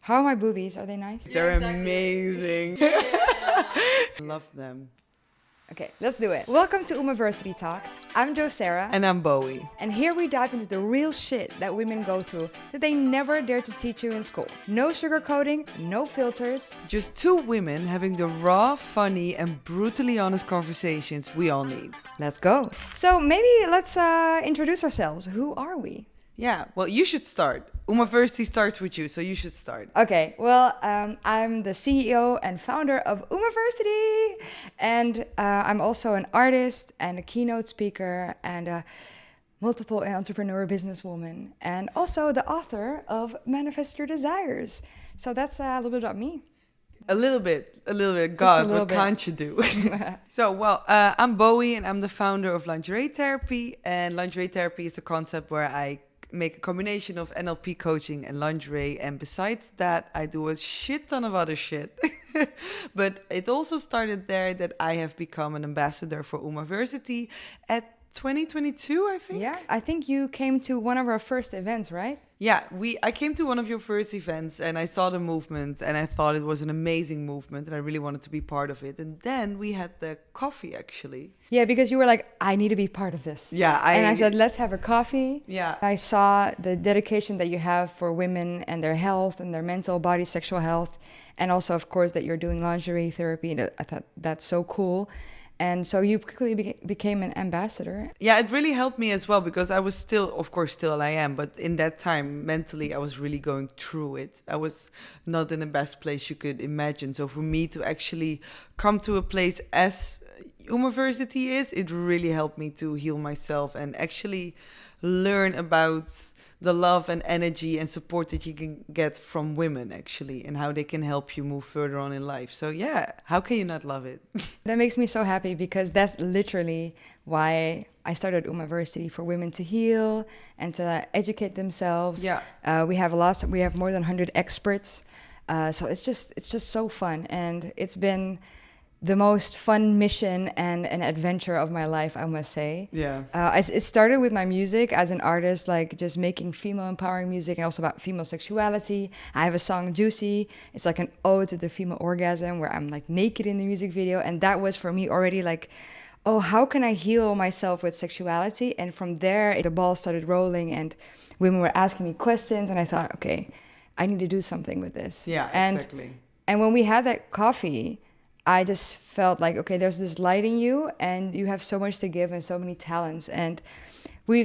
How are my boobies? Are they nice? They're amazing. Love them. Okay, let's do it. Welcome to Umaversity Talks. I'm Sarah. And I'm Bowi. And here we dive into the real shit that women go through that they never dare to teach you in school. No sugarcoating, no filters. Just two women having the raw, funny, and brutally honest conversations we all need. Let's go. So maybe let's introduce ourselves. Who are we? Yeah, well, you should start. Umaversity starts with you, so you should start. Okay, well, I'm the CEO and founder of Umaversity, and I'm also an artist and a keynote speaker and a multiple entrepreneur businesswoman, and also the author of Manifest Your Desires. So that's a little bit about me. A little bit. God, what can't you do? I'm Bowi, and I'm the founder of Lingerie Therapy, and Lingerie Therapy is a concept where I make a combination of NLP coaching and lingerie, and besides that I do a shit ton of other shit. But it also started there that I have become an ambassador for Umaversity at 2022, I think. Yeah, I think you came to one of our first events, right? Yeah, I came to one of your first events and I saw the movement and I thought it was an amazing movement and I really wanted to be part of it. And then we had the coffee, actually. Yeah, because you were like, I need to be part of this. Yeah. And I said, let's have a coffee. Yeah. I saw the dedication that you have for women and their health and their mental, body, sexual health. And also, of course, that you're doing lingerie therapy. And I thought that's so cool. And so you quickly became an ambassador. Yeah, it really helped me as well because I was still I am, but in that time, mentally, I was really going through it. I was not in the best place you could imagine. So for me to actually come to a place as Umaversity is, it really helped me to heal myself and actually learn about the love and energy and support that you can get from women, actually, and how they can help you move further on in life. So yeah, how can you not love it? That makes me so happy because that's literally why I started Umaversity, for women to heal and to educate themselves. Yeah. We have more than 100 experts. So it's just so fun, and it's been the most fun mission and an adventure of my life, I must say. Yeah. It started with my music as an artist, like just making female empowering music and also about female sexuality. I have a song, Juicy. It's like an ode to the female orgasm where I'm like naked in the music video. And that was for me already like, oh, how can I heal myself with sexuality? And from there, the ball started rolling and women were asking me questions. And I thought, okay, I need to do something with this. Yeah, exactly. And when we had that coffee, I just felt like, okay, there's this light in you and you have so much to give and so many talents. And we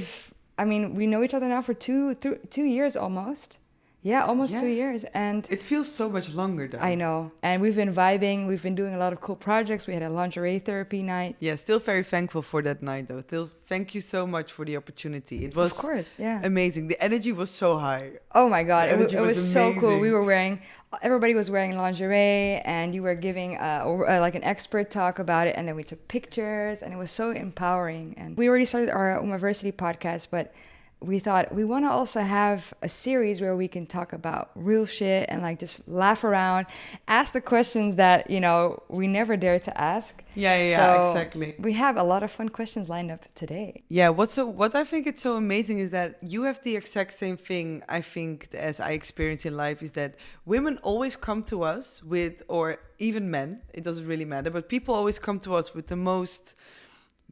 know each other now for two years almost. Yeah, almost 2 years. And it feels so much longer though. I know. And we've been vibing. We've been doing a lot of cool projects. We had a lingerie therapy night. Yeah, still very thankful for that night though. Still, thank you so much for the opportunity. It was, of course, yeah, amazing. The energy was so high. Oh my God, it was so cool. Amazing. Everybody was wearing lingerie and you were giving like an expert talk about it. And then we took pictures and it was so empowering. And we already started our Umaversity podcast, but we thought we want to also have a series where we can talk about real shit and like just laugh around, ask the questions that, you know, we never dare to ask. Yeah, so exactly. We have a lot of fun questions lined up today. Yeah, what I think it's so amazing is that you have the exact same thing, I think, as I experience in life, is that women always come to us with, or even men, it doesn't really matter, but people always come to us with the most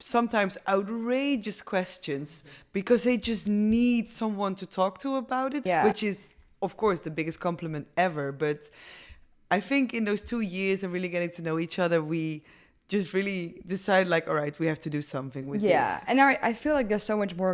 sometimes outrageous questions because they just need someone to talk to about it, which is, of course, the biggest compliment ever. But I think in those 2 years and really getting to know each other, we just really decided like, all right, we have to do something with this. Yeah, and I feel like there's so much more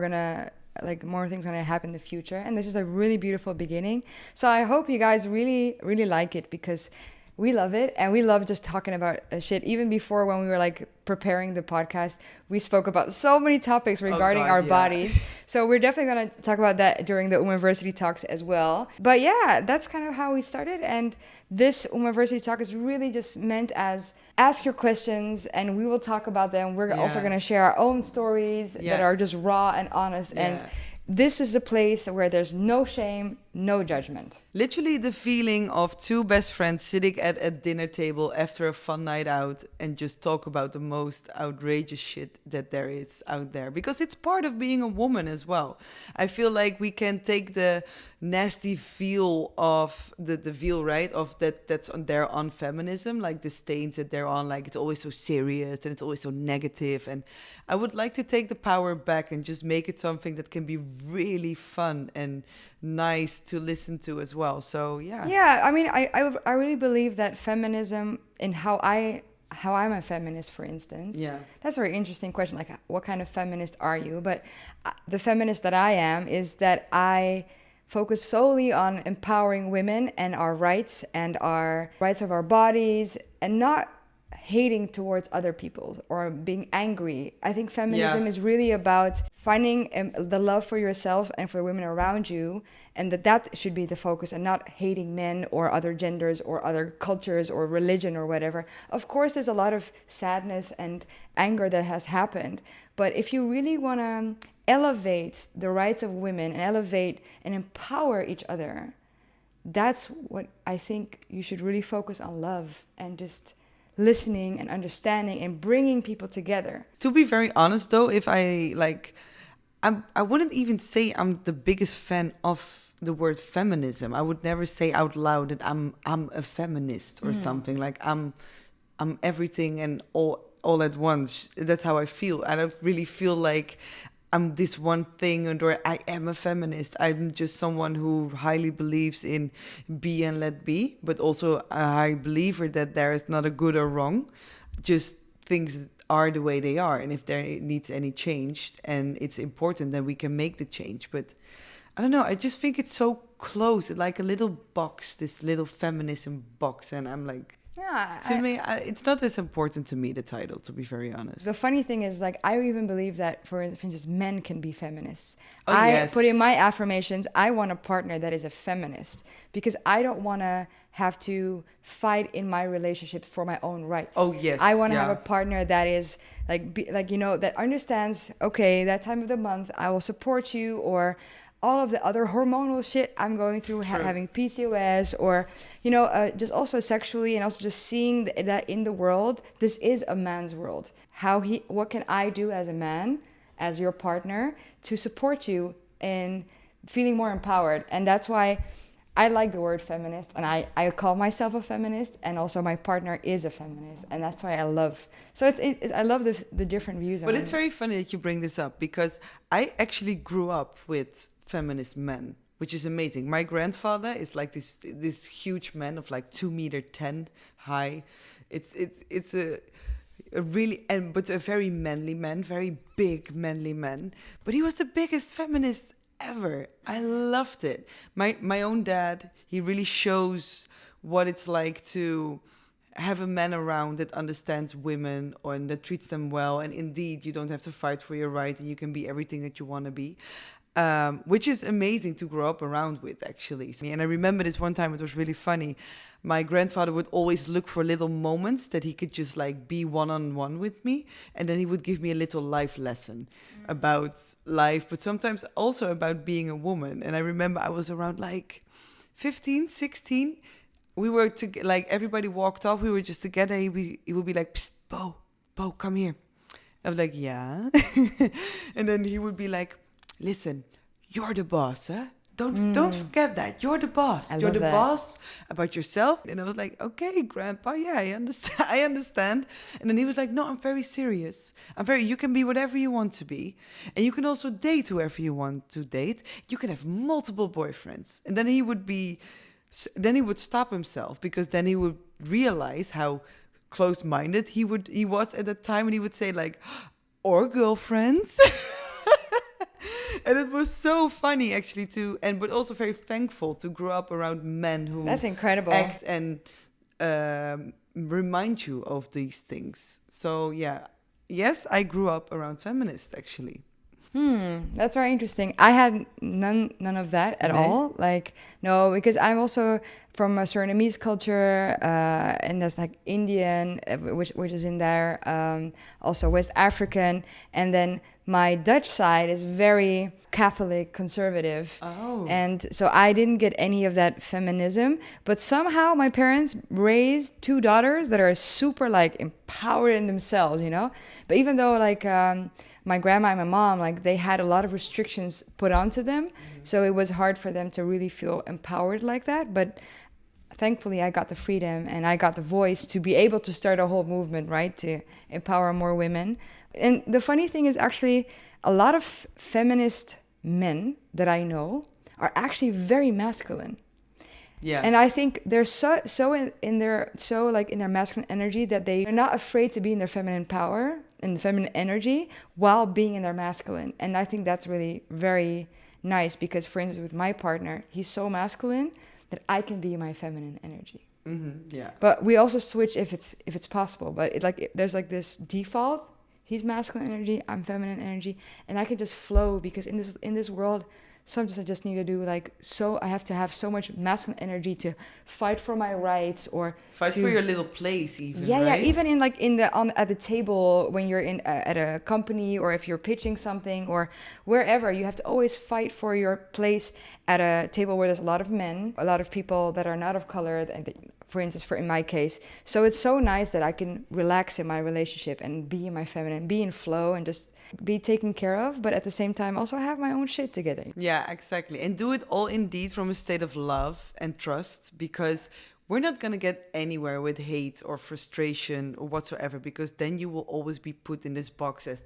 more things gonna happen in the future, and this is a really beautiful beginning. So I hope you guys really, really like it because we love it, and we love just talking about shit. Even before, when we were like preparing the podcast, we spoke about so many topics regarding our bodies. So we're definitely going to talk about that during the Umaversity talks as well. But yeah, that's kind of how we started. And this Umaversity talk is really just meant as ask your questions and we will talk about them. We're also going to share our own stories that are just raw and honest. And this is a place where there's no shame, no judgment. Literally the feeling of two best friends sitting at a dinner table after a fun night out and just talk about the most outrageous shit that there is out there. Because it's part of being a woman as well. I feel like we can take the nasty feel of the veil, right? Of that's on there on feminism, like the stains that they're on, like it's always so serious and it's always so negative. And I would like to take the power back and just make it something that can be really fun and nice to listen to as well. So yeah, I mean, I really believe that feminism and how I'm a feminist, for instance. Yeah, that's a very interesting question. Like, what kind of feminist are you? But the feminist that I am is that I focus solely on empowering women and our rights of our bodies, and not hating towards other people or being angry. I think feminism is really about finding the love for yourself and for women around you, and that should be the focus, and not hating men or other genders or other cultures or religion or whatever. Of course, there's a lot of sadness and anger that has happened, but if you really want to elevate the rights of women and elevate and empower each other, that's what I think you should really focus on: love and just listening and understanding and bringing people together. To be very honest though, if I wouldn't even say I'm the biggest fan of the word feminism. I would never say out loud that I'm a feminist or something. Like I'm everything and all at once. That's how I feel. I don't really feel like I'm this one thing, or I am a feminist. I'm just someone who highly believes in be and let be, but also a high believer that there is not a good or wrong. Just things are the way they are. And if there needs any change and it's important, then we can make the change. But I don't know, I just think it's so close. It's like a little box, this little feminism box. And I'm like, it's not as important to me, the title, to be very honest. The funny thing is, like, I even believe that, for instance, men can be feminists. Yes. Put in my affirmations, I want a partner that is a feminist, because I don't want to have to fight in my relationship for my own rights. Oh, yes. I want to have a partner that is that understands, okay, that time of the month, I will support you, or all of the other hormonal shit I'm going through, having PCOS, or, just also sexually, and also just seeing that in the world, this is a man's world. What can I do as a man, as your partner, to support you in feeling more empowered? And that's why I like the word feminist, and I call myself a feminist, and also my partner is a feminist, and that's why I love. So I love the different views. But it's very funny that you bring this up, because I actually grew up with feminist men, which is amazing. My grandfather is like this huge man of like 2.10 meters high. It's a really, but a very manly man, very big manly man. But he was the biggest feminist ever. I loved it. My own dad, he really shows what it's like to have a man around that understands women and that treats them well. And indeed, you don't have to fight for your right, and you can be everything that you want to be. Which is amazing to grow up around with, actually. And I remember this one time, it was really funny. My grandfather would always look for little moments that he could just like be one-on-one with me. And then he would give me a little life lesson about life, but sometimes also about being a woman. And I remember I was around like 15, 16. We were like, everybody walked off. We were just together. He would be like, "Psst, Bo, come here." I was like, "Yeah." And then he would be like, "Listen, you're the boss, huh? Don't forget that. You're the boss. You're the boss about yourself." And I was like, "Okay, Grandpa, yeah, I understand. I understand." And then he was like, "No, I'm very serious. You can be whatever you want to be. And you can also date whoever you want to date. You can have multiple boyfriends." And then he would stop himself, because then he would realize how close-minded he was at that time. And he would say like, "Or girlfriends." And it was so funny, actually, but also very thankful to grow up around men who That's incredible. act and remind you of these things. So yeah, yes, I grew up around feminists, actually. That's very interesting. I had none of that at all. Like, no, because I'm also from a Surinamese culture, and there's like Indian, which is in there, also West African, and then my Dutch side is very Catholic, conservative. Oh. And so I didn't get any of that feminism, but somehow my parents raised two daughters that are super like empowered in themselves, you know? But even though like my grandma and my mom, like they had a lot of restrictions put onto them, so it was hard for them to really feel empowered like that. But thankfully I got the freedom and I got the voice to be able to start a whole movement, right? To empower more women. And the funny thing is actually a lot of feminist men that I know are actually very masculine. Yeah. And I think they're in their masculine energy that they are not afraid to be in their feminine power and the feminine energy while being in their masculine. And I think that's really very nice because, for instance, with my partner, he's so masculine that I can be my feminine energy. Mm-hmm. Yeah. But we also switch if it's possible. But there's like this default. He's masculine energy, I'm feminine energy, and I can just flow because in this world, sometimes I just need to do I have to have so much masculine energy to fight for my rights or fight for your little place, even. Yeah, right? yeah. Even at the table when you're at a company or if you're pitching something or wherever, you have to always fight for your place at a table where there's a lot of men, a lot of people that are not of color, and for instance, in my case. So it's so nice that I can relax in my relationship and be in my feminine, be in flow and just be taken care of, but at the same time also have my own shit together. Yeah, exactly. And do it all indeed from a state of love and trust, because we're not going to get anywhere with hate or frustration or whatsoever, because then you will always be put in this box as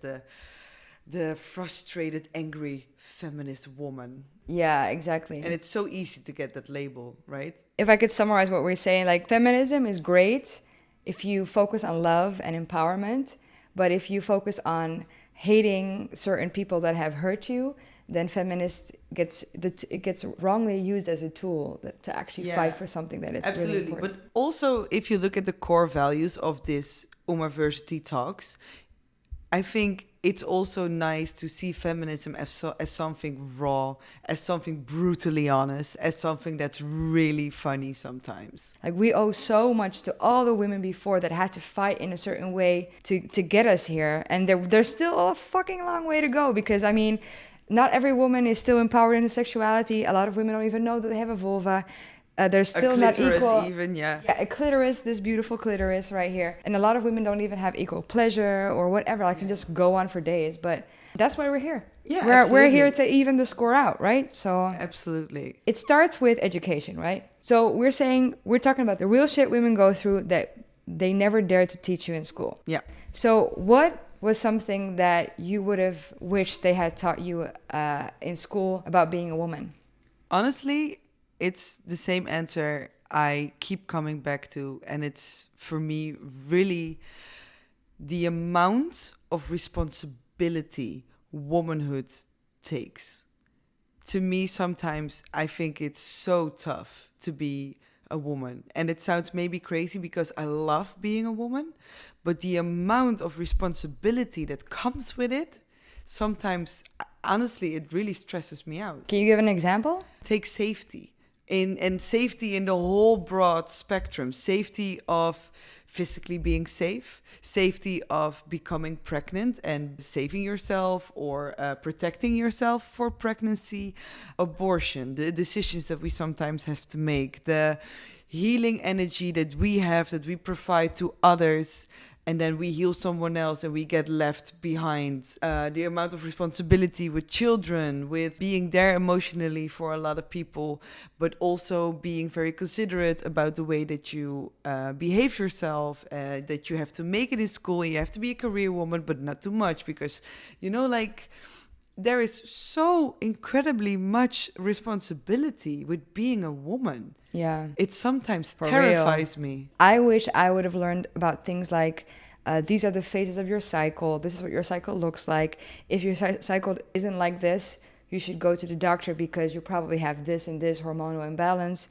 the frustrated, angry feminist woman. Yeah, exactly. And it's so easy to get that label, right? If I could summarize what we're saying, like feminism is great if you focus on love and empowerment, but if you focus on hating certain people that have hurt you, then feminist gets wrongly used as a tool to actually fight for something that is absolutely really important. But also, if you look at the core values of this Umaversity talks, I think it's also nice to see feminism as something raw, as something brutally honest, as something that's really funny sometimes. Like we owe so much to all the women before that had to fight in a certain way to get us here. And there's still a fucking long way to go because, I mean, not every woman is still empowered in her sexuality. A lot of women don't even know that they have a vulva. There's still not equal. Even, yeah, a clitoris, this beautiful clitoris right here. And a lot of women don't even have equal pleasure or whatever. I can just go on for days, but that's why we're here. Yeah, we're here to even the score out, right? So absolutely. It starts with education, right? So we're talking about the real shit women go through that they never dared to teach you in school. Yeah. So what was something that you would have wished they had taught you in school about being a woman? Honestly, it's the same answer I keep coming back to. And it's, for me, really the amount of responsibility womanhood takes. To me, sometimes I think it's so tough to be a woman. And it sounds maybe crazy because I love being a woman. But the amount of responsibility that comes with it, sometimes, honestly, it really stresses me out. Can you give an example? Take safety. And safety in the whole broad spectrum. Safety of physically being safe, safety of becoming pregnant and saving yourself or protecting yourself for pregnancy, abortion, the decisions that we sometimes have to make, the healing energy that we have, that we provide to others, and then we heal someone else and we get left behind. The amount of responsibility with children, with being there emotionally for a lot of people, but also being very considerate about the way that you behave yourself, that you have to make it in school, you have to be a career woman, but not too much because, you know, like, there is so incredibly much responsibility with being a woman. Yeah. It sometimes For terrifies real. me. I wish I would have learned about things like these are the phases of your cycle. This is what your cycle looks like. If your cycle isn't like this, you should go to the doctor because you probably have this and this hormonal imbalance.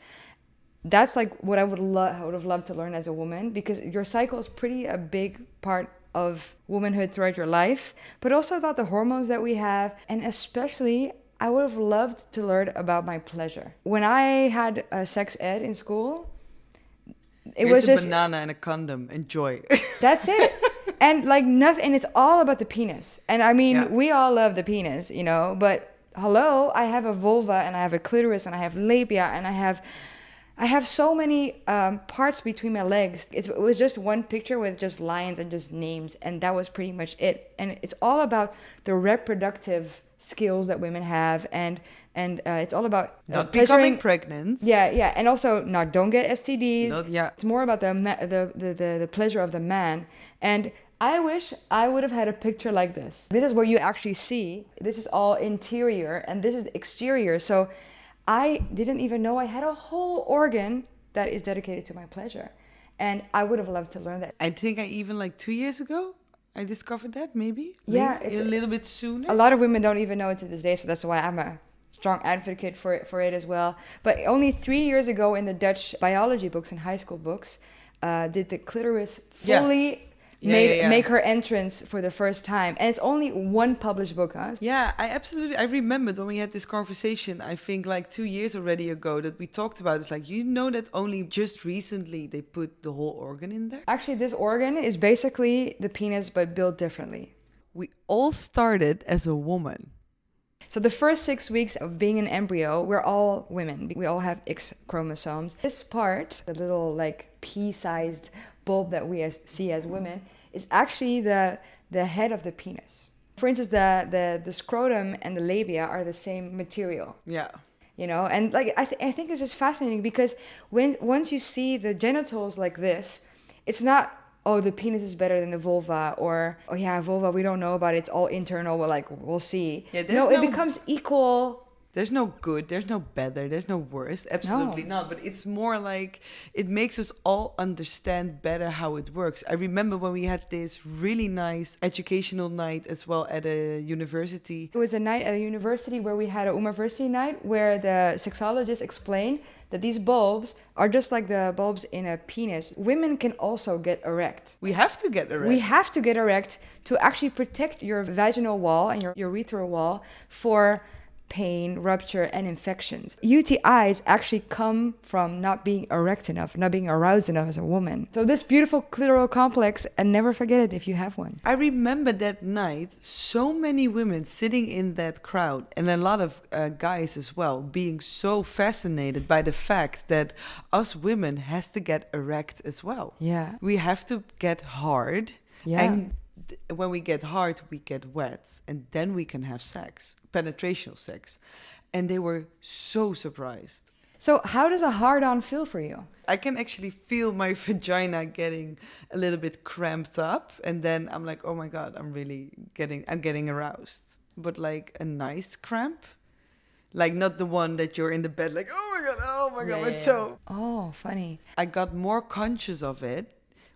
That's like what I would have loved to learn as a woman, because your cycle is pretty a big part of womanhood throughout your life, but also about the hormones that we have. And especially, I would have loved to learn about my pleasure. When I had sex ed in school, it was Here's just a banana and a condom. Enjoy. that's it. And like nothing, and it's all about the penis. And I mean, Yeah. we all love the penis, you know, but hello, I have a vulva and I have a clitoris and I have labia and I have so many parts between my legs. It was just one picture with just lines and just names, and that was pretty much it. And it's all about the reproductive skills that women have, and it's all about Not pleasuring. becoming pregnant. Yeah, and also don't get STDs. Yeah. It's more about the pleasure of the man. And I wish I would have had a picture like this. This is what you actually see. This is all interior, and this is exterior. So I didn't even know I had a whole organ that is dedicated to my pleasure. And I would have loved to learn that. I think I even like 2 years ago, I discovered that maybe. Yeah, Maybe it's a little bit sooner. A lot of women don't even know it to this day, so that's why I'm a strong advocate for it as well. But only 3 years ago in the Dutch biology books and high school books, did the clitoris fully make her entrance for the first time. And it's only one published book, huh? Yeah, I remembered when we had this conversation, I think like 2 years already ago, that we talked about it's like, you know, that only just recently they put the whole organ in there. Actually, this organ is basically the penis, but built differently. We all started as a woman. So the first 6 weeks of being an embryo, we're all women. We all have X chromosomes. This part, the little like pea-sized bulb that we see as women, is actually the head of the penis. For instance, the scrotum and the labia are the same material. Yeah. You know, and like I think this is fascinating because once you see the genitals like this, it's not, oh, the penis is better than the vulva, or, oh yeah, vulva, we don't know about it, it's all internal, we'll see. Yeah, it becomes equal. There's no good, there's no better, there's no worse. Absolutely not. But it's more like it makes us all understand better how it works. I remember when we had this really nice educational night as well at a university. It was a night at a university where we had a Umaversity night where the sexologist explained that these bulbs are just like the bulbs in a penis. Women can also get erect. We have to get erect. We have to get erect to actually protect your vaginal wall and your urethral wall for pain, rupture, and infections. UTIs actually come from not being erect enough, not being aroused enough as a woman. So this beautiful clitoral complex, and never forget it if you have one. I remember that night, so many women sitting in that crowd, and a lot of guys as well, being so fascinated by the fact that us women has to get erect as well. Yeah. We have to get hard. Yeah. And when we get hard, we get wet, and then we can have sex, penetrational sex. And they were so surprised. So how does a hard-on feel for you? I can actually feel my vagina getting a little bit cramped up, and then I'm like, oh my God, I'm getting aroused. But like a nice cramp, like not the one that you're in the bed like, oh my God, my toe. Oh, funny. I got more conscious of it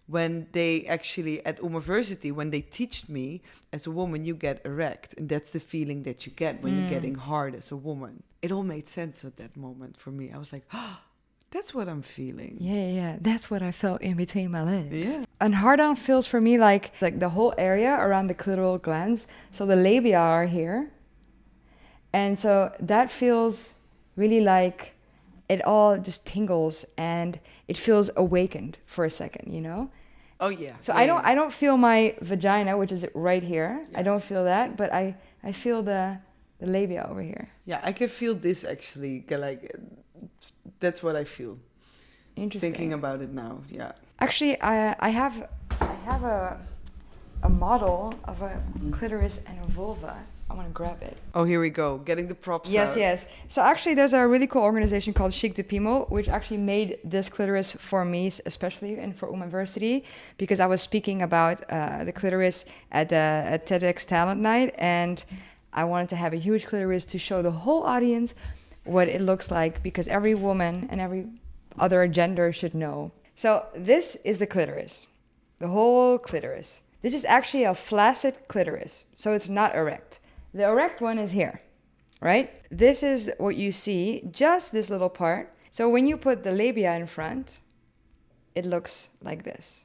when they actually, at Umaversity, when they teach me, as a woman, you get erect. And that's the feeling that you get when you're getting hard as a woman. It all made sense at that moment for me. I was like, oh, that's what I'm feeling. Yeah. That's what I felt in between my legs. Yeah. And hard-on feels for me like the whole area around the clitoral glands. So the labia are here. And so that feels really like it all just tingles and it feels awakened for a second, you know? Oh yeah. So yeah, I don't feel my vagina, which is right here. Yeah. I don't feel that, but I feel the labia over here. Yeah, I can feel this actually. Like that's what I feel. Interesting. Thinking about it now, yeah. Actually, I have a model of a clitoris and a vulva. I want to grab it. Oh, here we go. Getting the props out. Yes. So actually, there's a really cool organization called Chic de Pimo, which actually made this clitoris for me, especially, and for Umaversity, because I was speaking about the clitoris at a TEDx Talent Night, and I wanted to have a huge clitoris to show the whole audience what it looks like, because every woman and every other gender should know. So this is the clitoris, the whole clitoris. This is actually a flaccid clitoris, so it's not erect. The erect one is here, right? This is what you see, just this little part. So when you put the labia in front, it looks like this.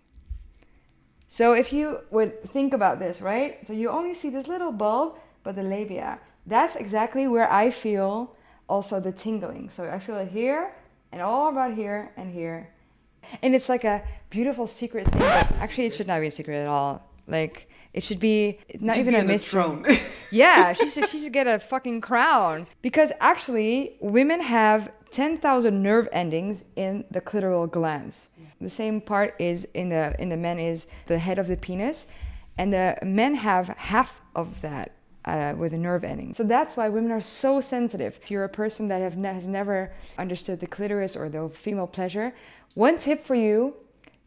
So if you would think about this, right? So you only see this little bulb, but the labia That's exactly where I feel also the tingling. So I feel it here and all about here and here. And it's like a beautiful secret thing, but actually it should not be a secret at all. Like, it should be not even a mystery. Throne. Yeah, she should get a fucking crown. Because actually, women have 10,000 nerve endings in the clitoral glands. The same part is in the men is the head of the penis, and the men have half of that with a nerve ending. So that's why women are so sensitive. If you're a person that has never understood the clitoris or the female pleasure, one tip for you: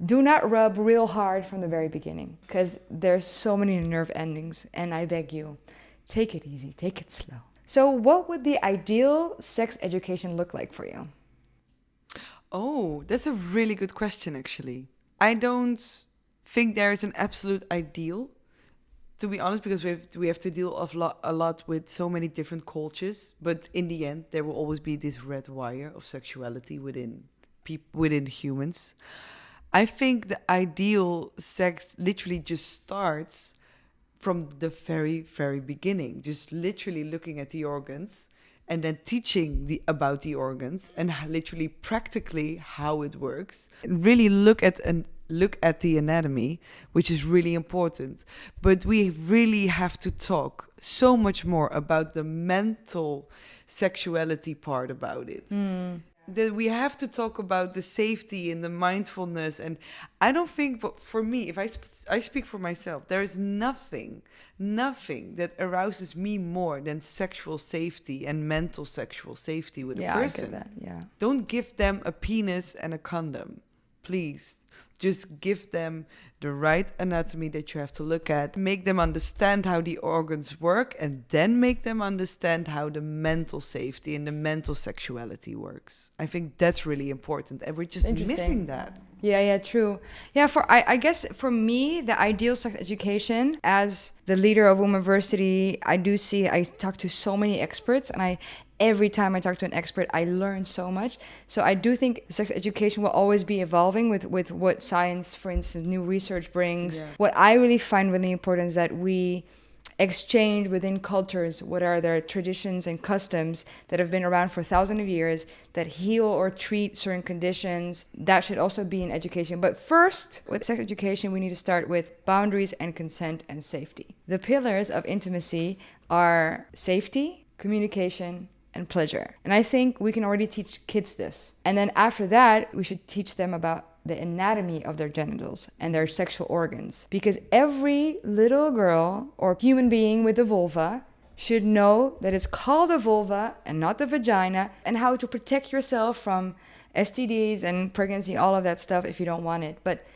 do not rub real hard from the very beginning, because there's so many nerve endings, and I beg you, take it easy, take it slow. So what would the ideal sex education look like for you? Oh, that's a really good question, actually. I don't think there is an absolute ideal, to be honest, because we have to deal a lot with so many different cultures. But in the end, there will always be this red wire of sexuality within humans. I think the ideal sex literally just starts from the very, very beginning. Just literally looking at the organs and then teaching about the organs and literally practically how it works. Really look at the anatomy, which is really important. But we really have to talk so much more about the mental sexuality part about it. That we have to talk about the safety and the mindfulness. And I don't think, for me, if I speak for myself, there is nothing that arouses me more than sexual safety and mental sexual safety with a person. I get that. Yeah. Don't give them a penis and a condom, please. Just give them the right anatomy that you have to look at. Make them understand how the organs work, and then make them understand how the mental safety and the mental sexuality works. I think that's really important, and we're just missing that. Yeah, true. Yeah, I guess for me, the ideal sex education, as the leader of Umaversity, I talk to so many experts, and every time I talk to an expert, I learn so much. So I do think sex education will always be evolving with what science, for instance, new research brings. Yeah. What I really find really important is that we exchange within cultures what are their traditions and customs that have been around for thousands of years that heal or treat certain conditions. That should also be in education. But first, with sex education, we need to start with boundaries and consent and safety. The pillars of intimacy are safety, communication, and pleasure. And I think we can already teach kids this. And then after that, we should teach them about the anatomy of their genitals and their sexual organs. Because every little girl or human being with a vulva should know that it's called a vulva and not the vagina, and how to protect yourself from STDs and pregnancy, all of that stuff if you don't want it. But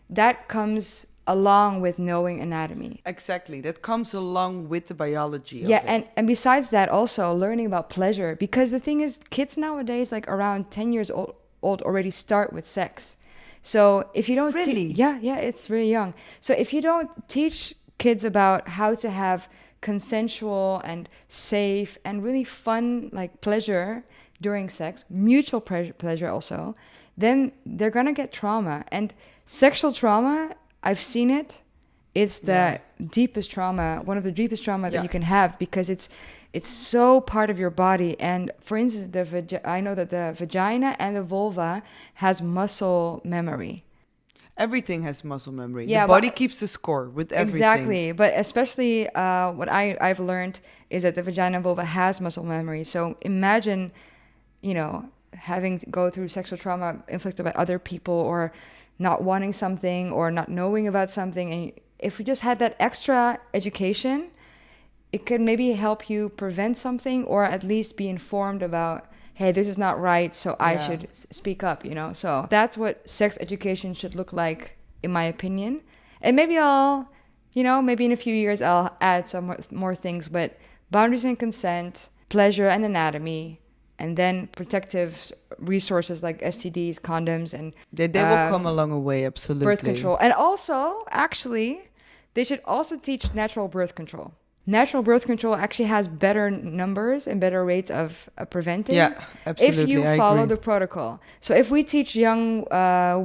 that comes along with knowing anatomy. Exactly. That comes along with the biology of it. And besides that, also learning about pleasure. Because the thing is, kids nowadays, like around 10 years old already start with sex. So if you don't... Really? Yeah, it's really young. So if you don't teach kids about how to have consensual and safe and really fun, like, pleasure during sex, mutual pleasure also, then they're going to get trauma. And sexual trauma, I've seen it. It's the deepest trauma, one of the deepest trauma that you can have, because it's so part of your body. And for instance, I know that the vagina and the vulva has muscle memory. Everything has muscle memory. Yeah, the body keeps the score with everything. Exactly. But especially what I've learned is that the vagina and vulva has muscle memory. So imagine, having to go through sexual trauma inflicted by other people, or not wanting something or not knowing about something. And if we just had that extra education, it could maybe help you prevent something, or at least be informed about, hey, this is not right, so I should speak up, So that's what sex education should look like, in my opinion. And maybe I'll, maybe in a few years I'll add some more things, but boundaries and consent, pleasure and anatomy, and then protective resources like STDs, condoms, and... They will come along a way, absolutely. Birth control. And also, actually, they should also teach natural birth control. Natural birth control actually has better numbers and better rates of preventing. Yeah, absolutely. If you follow the protocol. So if we teach young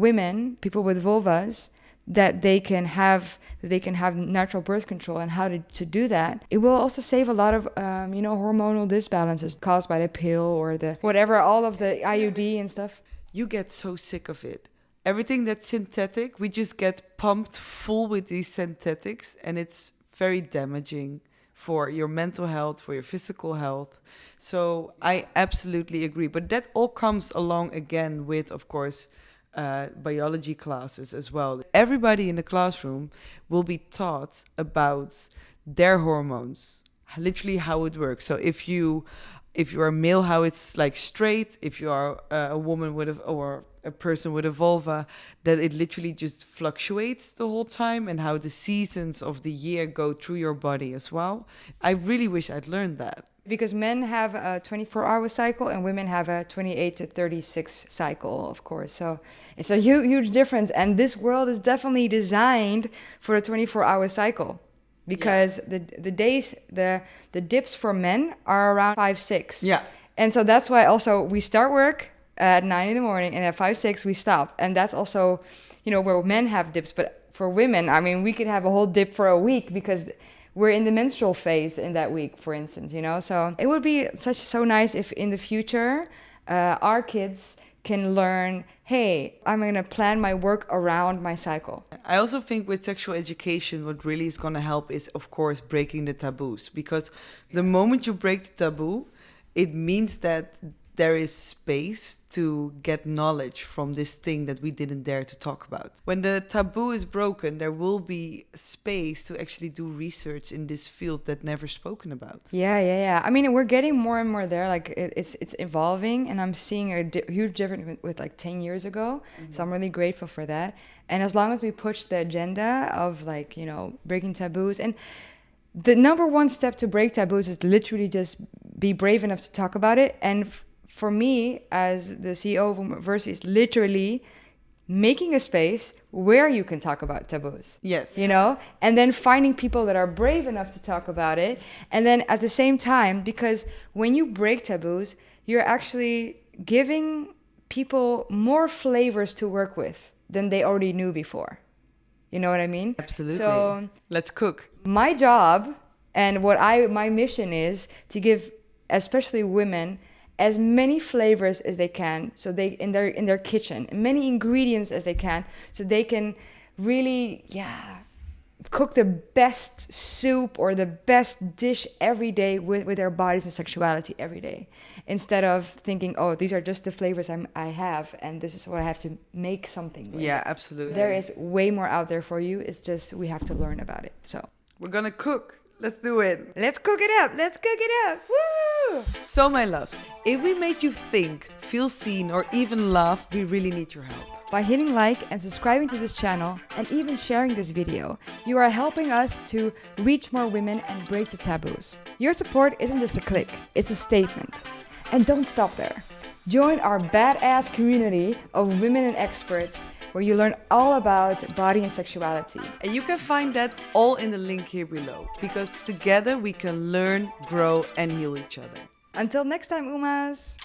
women, people with vulvas, that they can have natural birth control and how to do that, it will also save a lot of hormonal disbalances caused by the pill or the whatever, all of the IUD and stuff. You get so sick of it. Everything that's synthetic, we just get pumped full with these synthetics, and it's very damaging for your mental health, for your physical health. So I absolutely agree. But that all comes along again with, of course, biology classes as well. Everybody in the classroom will be taught about their hormones, literally how it works. So if you're a male, how it's like straight. If you are a woman or a person with a vulva, that it literally just fluctuates the whole time, and how the seasons of the year go through your body as well. I really wish I'd learned that. Because men have a 24-hour cycle and women have a 28 to 36 cycle, of course. So it's a huge difference. And this world is definitely designed for a 24-hour cycle. Because the days, the dips for men are around 5-6. Yeah. And so that's why also we start work at 9 in the morning and at 5-6 we stop. And that's also, where men have dips. But for women, I mean, we could have a whole dip for a week because we're in the menstrual phase in that week, for instance, So it would be so nice if in the future our kids can learn, hey, I'm going to plan my work around my cycle. I also think with sexual education, what really is going to help is, of course, breaking the taboos. Because the moment you break the taboo, it means that there is space to get knowledge from this thing that we didn't dare to talk about. When the taboo is broken, there will be space to actually do research in this field that never spoken about. Yeah. I mean, we're getting more and more there. Like it's evolving, and I'm seeing a huge difference with like 10 years ago. Mm-hmm. So I'm really grateful for that. And as long as we push the agenda of breaking taboos, and the number one step to break taboos is literally just be brave enough to talk about it. And for me, as the CEO of Umaversity, is literally making a space where you can talk about taboos. Yes. And then finding people that are brave enough to talk about it. And then at the same time, because when you break taboos, you're actually giving people more flavors to work with than they already knew before. You know what I mean? Absolutely. So let's cook. My job and my mission is to give, especially women, as many flavors as they can, so they in their kitchen, many ingredients as they can, so they can really cook the best soup or the best dish every day with their bodies and sexuality every day, instead of thinking, oh, these are just the flavors I have and this is what I have to make something with. Yeah, absolutely. There is way more out there for you. It's just we have to learn about it. So we're gonna cook. Let's do it. Let's cook it up. Woo! So, my loves, if we made you think, feel seen, or even laugh, we really need your help. By hitting like and subscribing to this channel, and even sharing this video, you are helping us to reach more women and break the taboos. Your support isn't just a click, it's a statement. And don't stop there. Join our badass community of women and experts, where you learn all about body and sexuality. And you can find that all in the link here below, because together we can learn, grow, and heal each other. Until next time, Umas!